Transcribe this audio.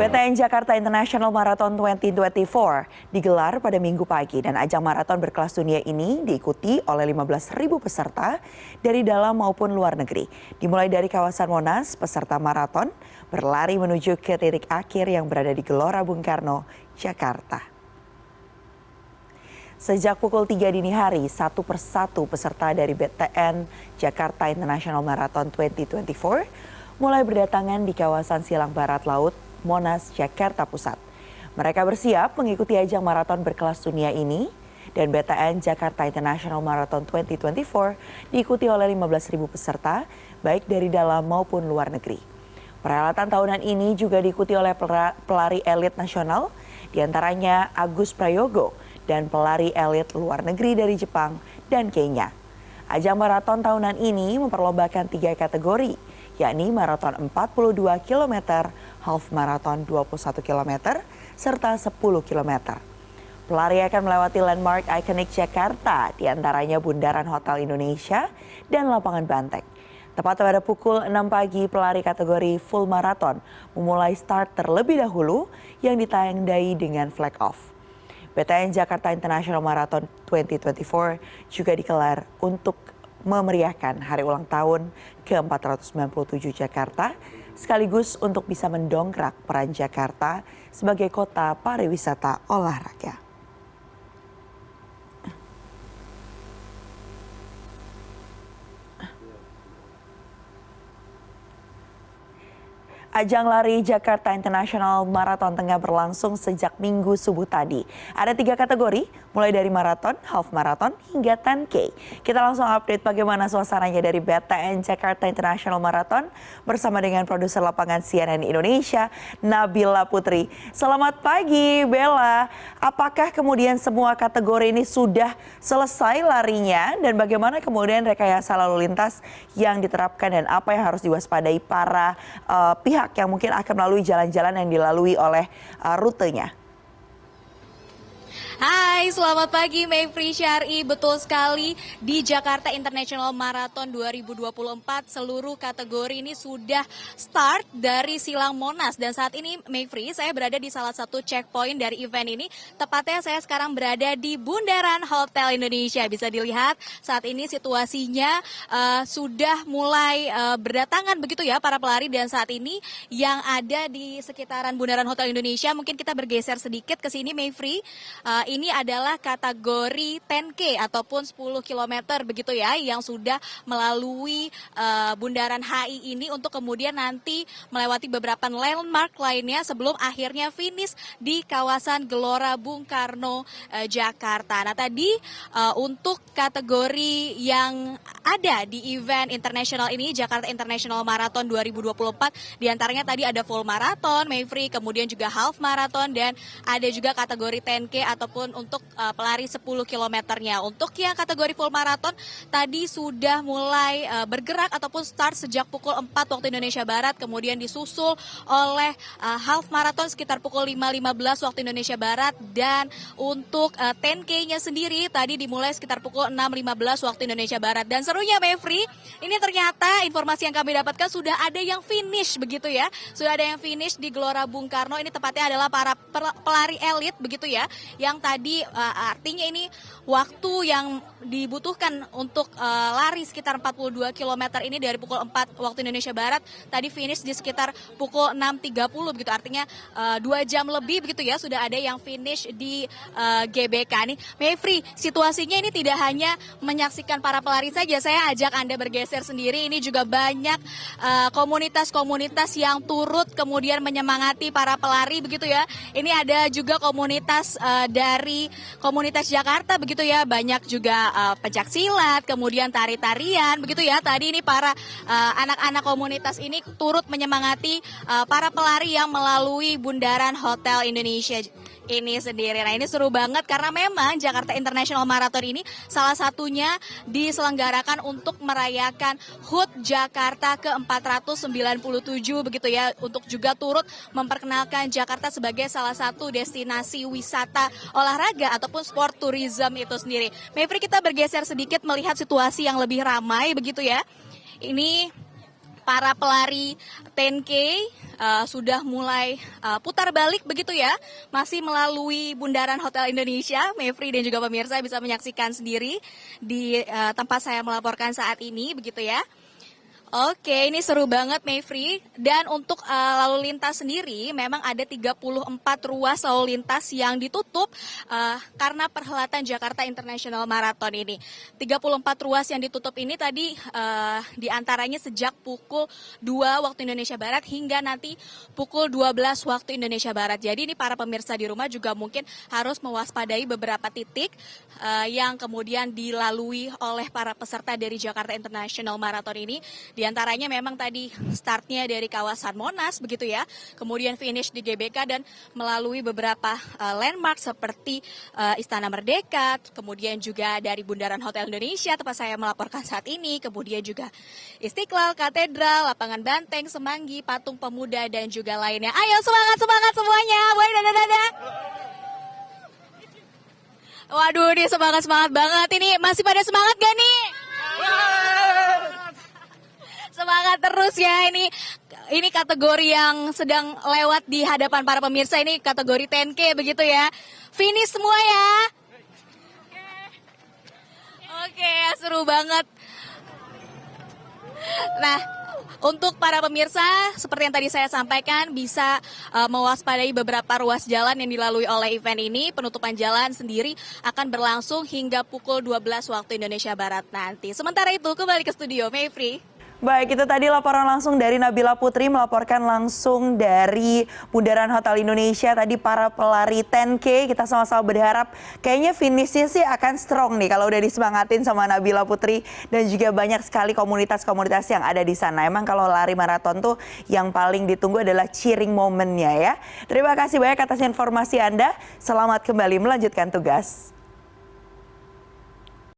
BTN Jakarta International Marathon 2024 digelar pada Minggu pagi dan ajang maraton berkelas dunia ini diikuti oleh 15.000 peserta dari dalam maupun luar negeri. Dimulai dari kawasan Monas, peserta maraton berlari menuju ke titik akhir yang berada di Gelora Bung Karno, Jakarta. Sejak pukul 3 dini hari, satu persatu peserta dari BTN Jakarta International Marathon 2024 mulai berdatangan di kawasan Silang Barat Laut, Monas, Jakarta Pusat. Mereka bersiap mengikuti ajang maraton berkelas dunia ini dan BTN Jakarta International Marathon 2024 diikuti oleh 15.000 peserta baik dari dalam maupun luar negeri. Perhelatan tahunan ini juga diikuti oleh pelari elit nasional, diantaranya Agus Prayogo dan pelari elit luar negeri dari Jepang dan Kenya. Ajang maraton tahunan ini memperlombakan 3 kategori, yakni maraton 42 km, half marathon 21 km, serta 10 km. Pelari akan melewati landmark ikonik Jakarta, diantaranya Bundaran Hotel Indonesia dan Lapangan Banteng. Tepat pada pukul 6 pagi, pelari kategori full marathon memulai start terlebih dahulu yang ditandai dengan flag off. BTN Jakarta International Marathon 2024 juga digelar untuk memeriahkan hari ulang tahun ke-497 Jakarta, sekaligus untuk bisa mendongkrak peran Jakarta sebagai kota pariwisata olahraga. Ajang lari Jakarta International Marathon tengah berlangsung sejak Minggu subuh tadi. Ada 3 kategori, mulai dari maraton, half marathon, hingga 10K. Kita langsung update bagaimana suasananya dari BTN Jakarta International Marathon bersama dengan produser lapangan CNN Indonesia, Nabila Putri. Selamat pagi, Bella. Apakah kemudian semua kategori ini sudah selesai larinya dan bagaimana kemudian rekayasa lalu lintas yang diterapkan dan apa yang harus diwaspadai para pihak yang mungkin akan melalui jalan-jalan yang dilalui oleh rutenya? Hai, selamat pagi Mayfri Syari. Betul sekali, di Jakarta International Marathon 2024 seluruh kategori ini sudah start dari Silang Monas. Dan saat ini Mayfri, saya berada di salah satu checkpoint dari event ini. Tepatnya saya sekarang berada di Bundaran Hotel Indonesia. Bisa dilihat saat ini situasinya sudah mulai berdatangan begitu ya para pelari. Dan saat ini yang ada di sekitaran Bundaran Hotel Indonesia, mungkin kita bergeser sedikit ke sini Mayfri. Ini adalah kategori 10K ataupun 10 km begitu ya, yang sudah melalui Bundaran HI ini untuk kemudian nanti melewati beberapa landmark lainnya sebelum akhirnya finish di kawasan Gelora Bung Karno, Jakarta. Nah tadi untuk kategori yang ada di event internasional ini, Jakarta International Marathon 2024, diantaranya tadi ada full marathon, Mayfri, kemudian juga half marathon, dan ada juga kategori 10K ataupun untuk pelari 10 kilometernya. Untuk yang kategori full marathon tadi sudah mulai bergerak ataupun start sejak pukul 4 waktu Indonesia Barat, kemudian disusul oleh half marathon sekitar pukul 5.15 waktu Indonesia Barat, dan untuk 10K-nya sendiri tadi dimulai sekitar pukul 6.15 waktu Indonesia Barat. Dan serunya Mayfri, ini ternyata informasi yang kami dapatkan sudah ada yang finish begitu ya. Sudah ada yang finish di Gelora Bung Karno, ini tepatnya adalah para pelari elit begitu ya, yang tadi artinya ini waktu yang dibutuhkan untuk lari sekitar 42 km ini dari pukul 4 waktu Indonesia Barat tadi finish di sekitar pukul 6.30 begitu, artinya 2 jam lebih begitu ya sudah ada yang finish di GBK nih. Mayfri, situasinya ini tidak hanya menyaksikan para pelari saja, saya ajak Anda bergeser sendiri, ini juga banyak komunitas-komunitas yang turut kemudian menyemangati para pelari begitu ya. Ini ada juga komunitas dari komunitas Jakarta begitu ya, banyak juga pencak silat, kemudian tari-tarian begitu ya. Tadi ini para anak-anak komunitas ini turut menyemangati para pelari yang melalui Bundaran Hotel Indonesia ini sendiri. Nah ini seru banget karena memang Jakarta International Marathon ini salah satunya diselenggarakan untuk merayakan HUT Jakarta ke-497 begitu ya, untuk juga turut memperkenalkan Jakarta sebagai salah satu destinasi wisata olahraga ataupun sport tourism itu sendiri. Mayfri, kita bergeser sedikit melihat situasi yang lebih ramai begitu ya. Ini para pelari 10K sudah mulai putar balik begitu ya, masih melalui Bundaran Hotel Indonesia. Mevri dan juga pemirsa bisa menyaksikan sendiri di tempat saya melaporkan saat ini begitu ya. Oke, ini seru banget Mevri. Dan untuk lalu lintas sendiri memang ada 34 ruas lalu lintas yang ditutup karena perhelatan Jakarta International Marathon ini. 34 ruas yang ditutup ini tadi diantaranya sejak pukul 2 waktu Indonesia Barat hingga nanti pukul 12 waktu Indonesia Barat. Jadi ini para pemirsa di rumah juga mungkin harus mewaspadai beberapa titik yang kemudian dilalui oleh para peserta dari Jakarta International Marathon ini. Di antaranya memang tadi startnya dari kawasan Monas begitu ya, kemudian finish di GBK dan melalui beberapa landmark seperti Istana Merdeka, kemudian juga dari Bundaran Hotel Indonesia tempat saya melaporkan saat ini, kemudian juga Istiqlal, Katedral, Lapangan Banteng, Semanggi, Patung Pemuda dan juga lainnya. Ayo semangat semuanya, boleh dadah. Waduh, ini semangat banget. Ini masih pada semangat gak nih? Semangat terus ya, ini kategori yang sedang lewat di hadapan para pemirsa, ini kategori 10K begitu ya. Finish semua ya. Oke, seru banget. Nah, untuk para pemirsa, seperti yang tadi saya sampaikan, bisa mewaspadai beberapa ruas jalan yang dilalui oleh event ini. Penutupan jalan sendiri akan berlangsung hingga pukul 12 waktu Indonesia Barat nanti. Sementara itu, kembali ke studio, Mevri. Baik, itu tadi laporan langsung dari Nabila Putri melaporkan langsung dari Bundaran Hotel Indonesia. Tadi para pelari 10K, kita sama-sama berharap kayaknya finishnya sih akan strong nih kalau udah disemangatin sama Nabila Putri dan juga banyak sekali komunitas-komunitas yang ada di sana. Emang kalau lari maraton tuh yang paling ditunggu adalah cheering momennya ya. Terima kasih banyak atas informasi Anda. Selamat kembali melanjutkan tugas.